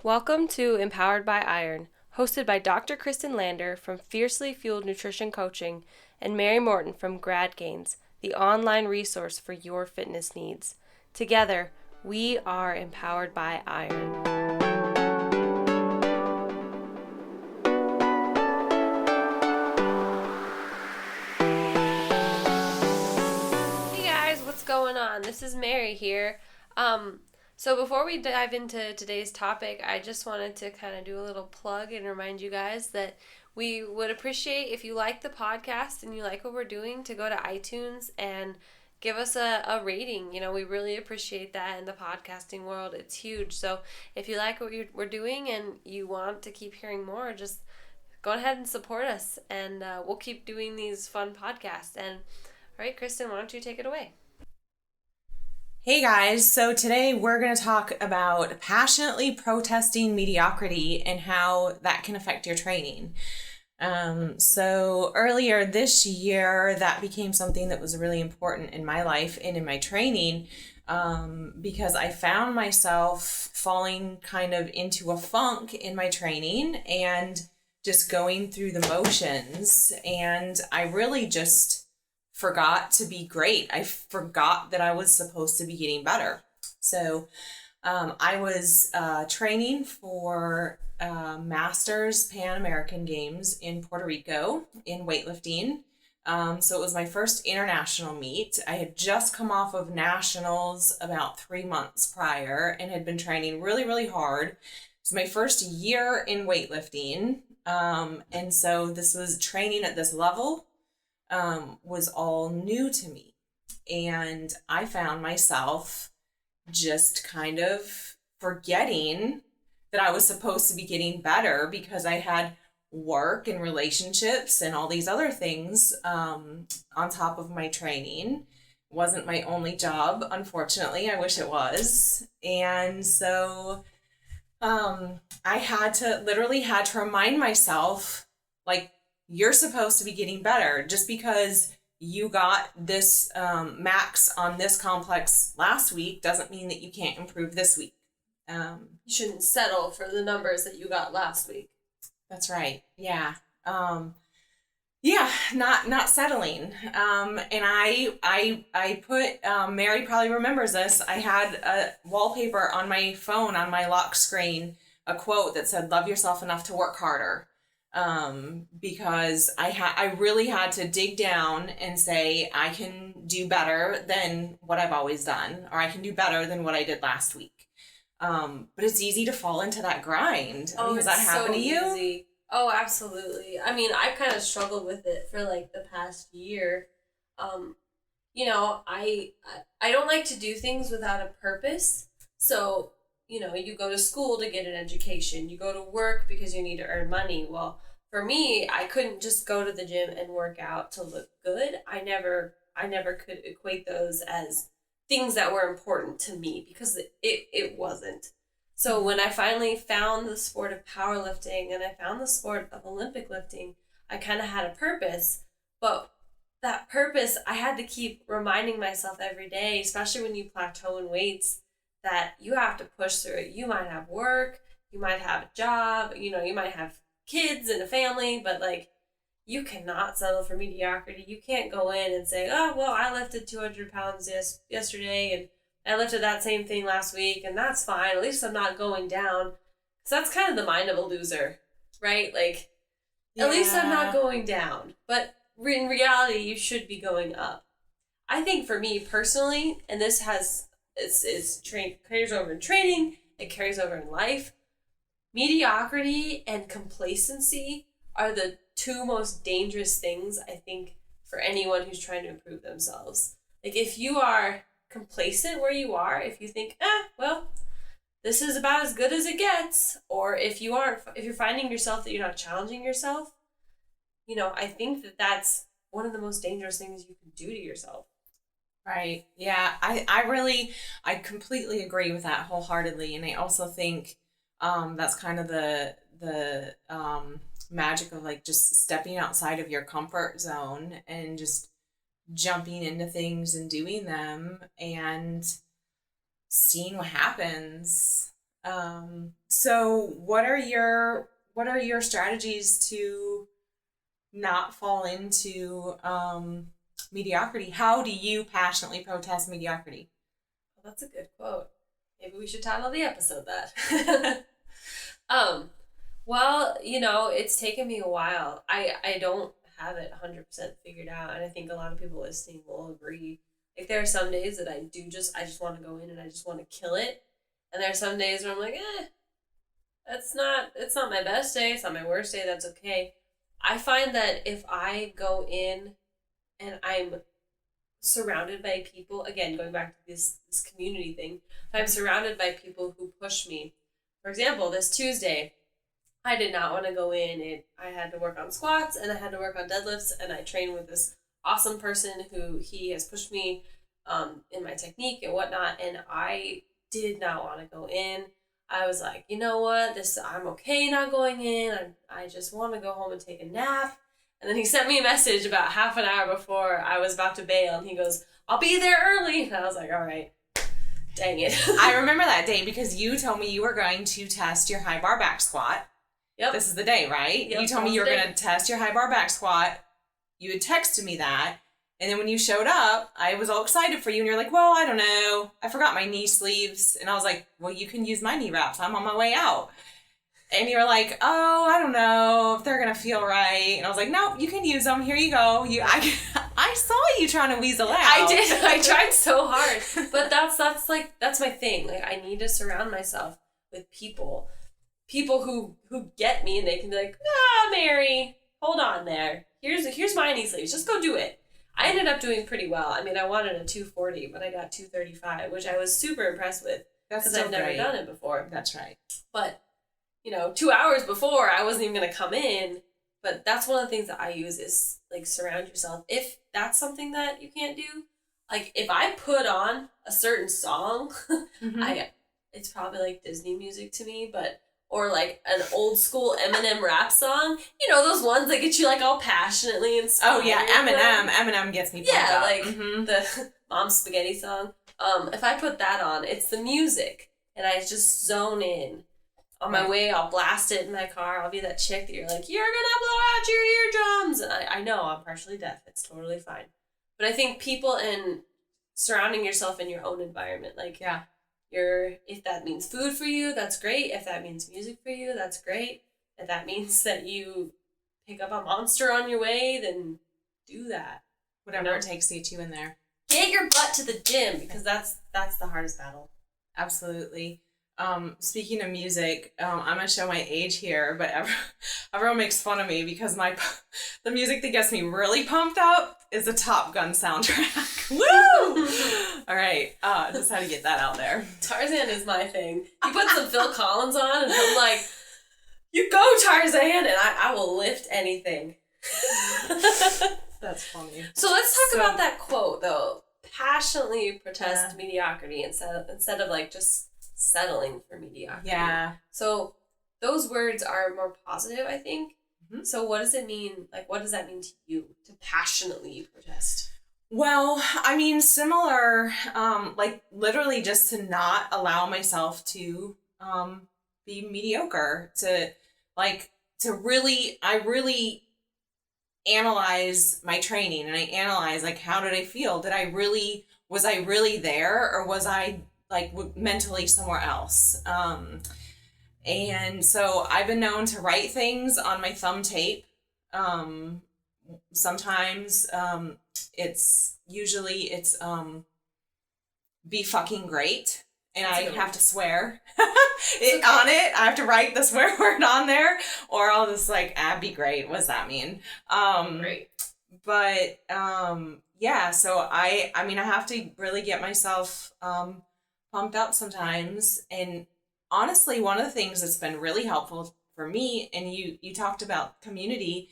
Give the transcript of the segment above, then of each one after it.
Welcome to Empowered by Iron, hosted by Dr. Kristen Lander from Fiercely Fueled Nutrition Coaching and Mary Morton from Grad Gains, the online resource for your fitness needs. Together, we are empowered by iron. Hey guys, what's going on? This is Mary here. So before we dive into today's topic, I just wanted to kind of do a little plug and remind you guys that we would appreciate if you like the podcast and you like what we're doing to go to iTunes and give us a rating. We really appreciate that in the podcasting world. It's huge. So if you like what we're doing and you want to keep hearing more, just go ahead and support us, and we'll keep doing these fun podcasts. And all right, Kristen, why don't you take it away? Hey guys, so today we're going to talk about passionately protesting mediocrity and how that can affect your training. So earlier this year, that became something that was really important in my life and in my training, because I found myself falling kind of into a funk in my training and just going through the motions. And I really just forgot to be great. I forgot that I was supposed to be getting better. So I was training for Masters Pan American Games in Puerto Rico in weightlifting. So it was my first international meet. I had just come off of nationals about 3 months prior and had been training really, really hard. It was my first year in weightlifting. And so this was training at this level. Was all new to me. And I found myself just kind of forgetting that I was supposed to be getting better because I had work and relationships and all these other things on top of my training. It wasn't my only job, unfortunately. I wish it was. And so I literally had to remind myself, like, you're supposed to be getting better. Just because you got this max on this complex last week doesn't mean that you can't improve this week. You shouldn't settle for the numbers that you got last week. That's right. Yeah. Not settling. And I put, Mary probably remembers this. I had a wallpaper on my phone, on my lock screen, a quote that said, "Love yourself enough to work harder." Because I really had to dig down and say, I can do better than what I've always done, or I can do better than what I did last week. But it's easy to fall into that grind. Has that happened to you? Easy. Oh, absolutely. I mean, I've kind of struggled with it for like the past year. I don't like to do things without a purpose. So, you go to school to get an education. You go to work because you need to earn money. Well, for me, I couldn't just go to the gym and work out to look good. I never could equate those as things that were important to me because it wasn't. So when I finally found the sport of powerlifting and I found the sport of Olympic lifting, I kind of had a purpose. But that purpose, I had to keep reminding myself every day, especially when you plateau in weights, that you have to push through it. You might have work, you might have a job, you might have kids and a family, but like, you cannot settle for mediocrity. You can't go in and say, oh, well, I lifted 200 pounds yesterday and I lifted that same thing last week and that's fine. At least I'm not going down. So that's kind of the mind of a loser, right? Like, At least I'm not going down. But in reality, you should be going up. I think for me personally, and this carries over in training, it carries over in life. Mediocrity and complacency are the two most dangerous things, I think, for anyone who's trying to improve themselves. Like, if you are complacent where you are, if you think, well, this is about as good as it gets, or if you're finding yourself that you're not challenging yourself, I think that that's one of the most dangerous things you can do to yourself. Right. Yeah. I completely agree with that wholeheartedly. And I also think that's kind of the magic of like just stepping outside of your comfort zone and just jumping into things and doing them and seeing what happens. So what are your strategies to not fall into mediocrity? How do you passionately protest mediocrity? Well, that's a good quote. Maybe we should title the episode that. Well, it's taken me a while. I don't have it 100% figured out, and I think a lot of people listening will agree. Like, there are some days that I just want to go in and I just want to kill it. And there are some days where I'm like, it's not my best day, it's not my worst day, that's okay. I find that if I go in and I'm surrounded by people, again, going back to this community thing, if I'm surrounded by people who push me. For example, this Tuesday, I did not want to go in, and I had to work on squats and I had to work on deadlifts, and I trained with this awesome person who he has pushed me in my technique and whatnot, and I did not want to go in. I was like, you know what, I'm okay not going in. I just want to go home and take a nap. And then he sent me a message about half an hour before I was about to bail, and he goes, I'll be there early. And I was like, all right, dang it. I remember that day because you told me you were going to test your high bar back squat. Yep. This is the day, right? Yep, you told me you were going to test your high bar back squat. You had texted me that. And then when you showed up, I was all excited for you. And you're like, well, I don't know. I forgot my knee sleeves. And I was like, well, you can use my knee wraps. I'm on my way out. And you were like, oh, I don't know if they're going to feel right. And I was like, no, you can use them. Here you go. I saw you trying to weasel out. I did. I tried so hard. But that's my thing. Like, I need to surround myself with people who get me, and they can be like, Mary, hold on there. Here's my knee sleeves. Just go do it. I ended up doing pretty well. I mean, I wanted a 240, but I got 235, which I was super impressed with because I've never done it before. That's right. But, 2 hours before, I wasn't even going to come in. But that's one of the things that I use is, like, surround yourself. If that's something that you can't do, like, if I put on a certain song, mm-hmm. It's probably like Disney music to me, or like an old school Eminem rap song. Those ones that get you like all passionately inspired. Oh yeah, Eminem gets me pumped up. Like the Mom Spaghetti song. If I put that on, it's the music, and I just zone in. On my way, I'll blast it in my car. I'll be that chick that you're like, you're gonna blow out your eardrums. And I know I'm partially deaf. It's totally fine. But I think people and surrounding yourself in your own environment, like if that means food for you, that's great. If that means music for you, that's great. If that means that you pick up a monster on your way, then do that. Whatever it takes to get you in there. Get your butt to the gym, because that's the hardest battle. Absolutely. Speaking of music, I'm gonna show my age here, but everyone makes fun of me because the music that gets me really pumped up is the Top Gun soundtrack. Woo! All right, just had to get that out there. Tarzan is my thing. You put some Phil Collins on, and I'm like, you go, Tarzan, and I will lift anything. That's funny. So let's talk about that quote, though. Passionately protest mediocrity instead of like just settling for mediocrity. Yeah. So those words are more positive, I think. Mm-hmm. So what does it mean? Like, what does that mean to you to passionately protest? Well, I mean, similar, like literally just to not allow myself to be mediocre, I really analyze my training, and I analyze, like, how did I feel? Was I really there, or was I like mentally somewhere else? And so I've been known to write things on my thumb tape. Sometimes it's be fucking great. And I have to swear on it. I have to write the swear word on there, or I'll just like, be great. What does that mean? Great. But yeah, so I have to really get myself pumped up sometimes. And honestly, one of the things that's been really helpful for me, and you talked about community,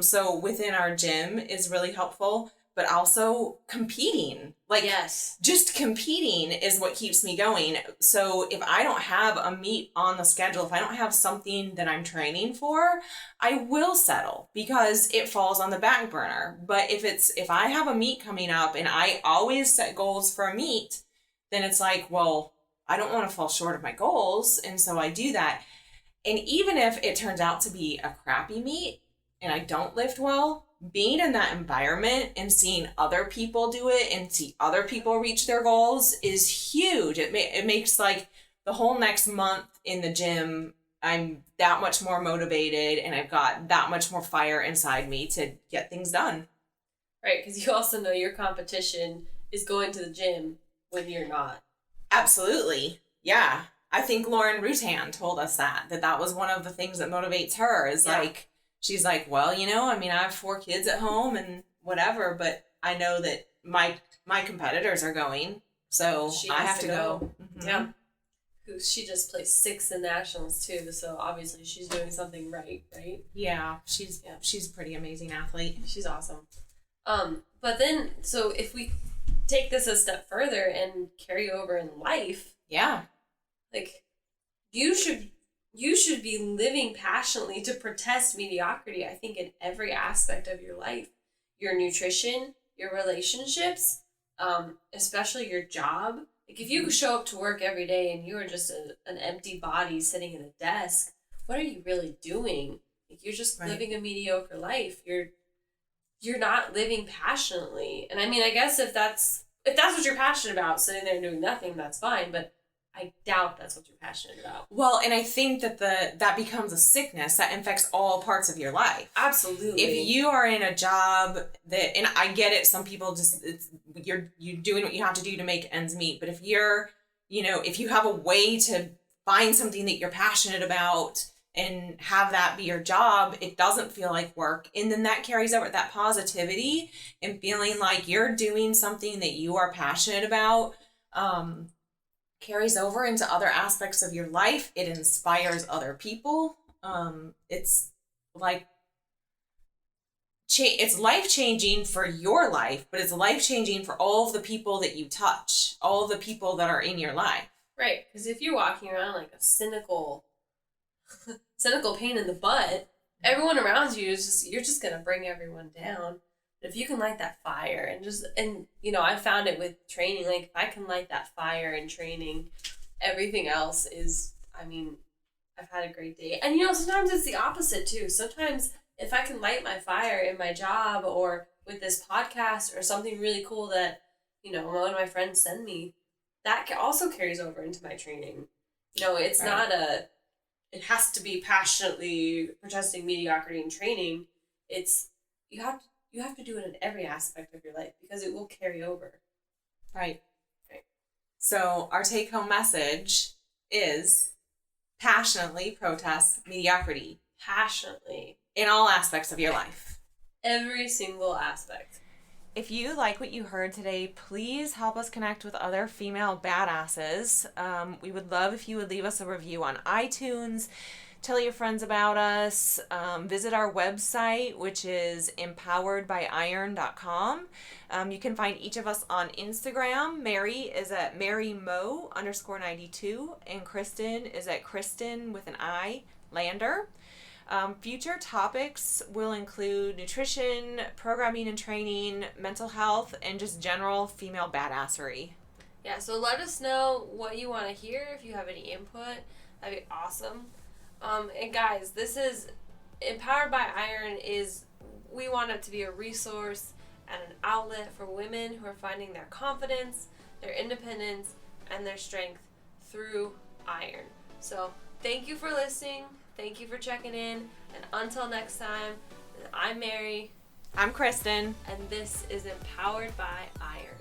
so within our gym is really helpful, but also competing. Like, yes, just competing is what keeps me going. So if I don't have a meet on the schedule, if I don't have something that I'm training for, I will settle because it falls on the back burner. But if I have a meet coming up and I always set goals for a meet, then it's like, well, I don't want to fall short of my goals. And so I do that. And even if it turns out to be a crappy meet and I don't lift well, being in that environment and seeing other people do it and see other people reach their goals is huge. It makes like the whole next month in the gym, I'm that much more motivated and I've got that much more fire inside me to get things done. Right, because you also know your competition is going to the gym when you're not. Absolutely. Yeah. I think Lauren Rutan told us that was one of the things that motivates her is like, she's like, well, you know, I mean, I have 4 kids at home and whatever, but I know that my competitors are going, so I have to go. Mm-hmm. Yeah. She just placed 6th in nationals too, so obviously she's doing something right? Yeah, she's a pretty amazing athlete. She's awesome. But then, so if we take this a step further and carry over in life, like you should be living passionately to protest mediocrity, I think, in every aspect of your life. Your nutrition, your relationships, especially your job. Like if you show up to work every day and you are just an empty body sitting at a desk, what are you really doing? Like you're just living a mediocre life. You're not living passionately. And I mean, I guess if that's what you're passionate about, sitting there doing nothing, that's fine. But I doubt that's what you're passionate about. Well, and I think that that becomes a sickness that infects all parts of your life. Absolutely. If you are in a job that, and I get it, some people you're doing what you have to do to make ends meet. But if you're, if you have a way to find something that you're passionate about and have that be your job, it doesn't feel like work. And then that carries over that positivity and feeling like you're doing something that you are passionate about, carries over into other aspects of your life. It inspires other people. It's like, it's life-changing for your life, but it's life-changing for all of the people that you touch, all of the people that are in your life. Right, because if you're walking around like a cynical pain in the butt, everyone around you you're just gonna bring everyone down. But if you can light that fire and I found it with training, like if I can light that fire in training, everything else is, I mean, I've had a great day. And sometimes it's the opposite too. Sometimes if I can light my fire in my job or with this podcast or something really cool that, one of my friends send me, that also carries over into my training. It's not it has to be passionately protesting mediocrity in training. It's, you have to do it in every aspect of your life because it will carry over. Right. So our take-home message is passionately protest mediocrity. Passionately. In all aspects of your life. Every single aspect. If you like what you heard today, please help us connect with other female badasses. We would love if you would leave us a review on iTunes. Tell your friends about us. Visit our website, which is empoweredbyiron.com. You can find each of us on Instagram. Mary is at MaryMo_92, and Kristen is at Kristen with an I, Lander. Future topics will include nutrition, programming and training, mental health, and just general female badassery. Yeah, so let us know what you want to hear. If you have any input, that'd be awesome. And guys, this is Empowered by Iron. We want it to be a resource and an outlet for women who are finding their confidence, their independence, and their strength through iron. So thank you for listening. Thank you for checking in. And until next time, I'm Mary. I'm Kristen. And this is Empowered by Iron.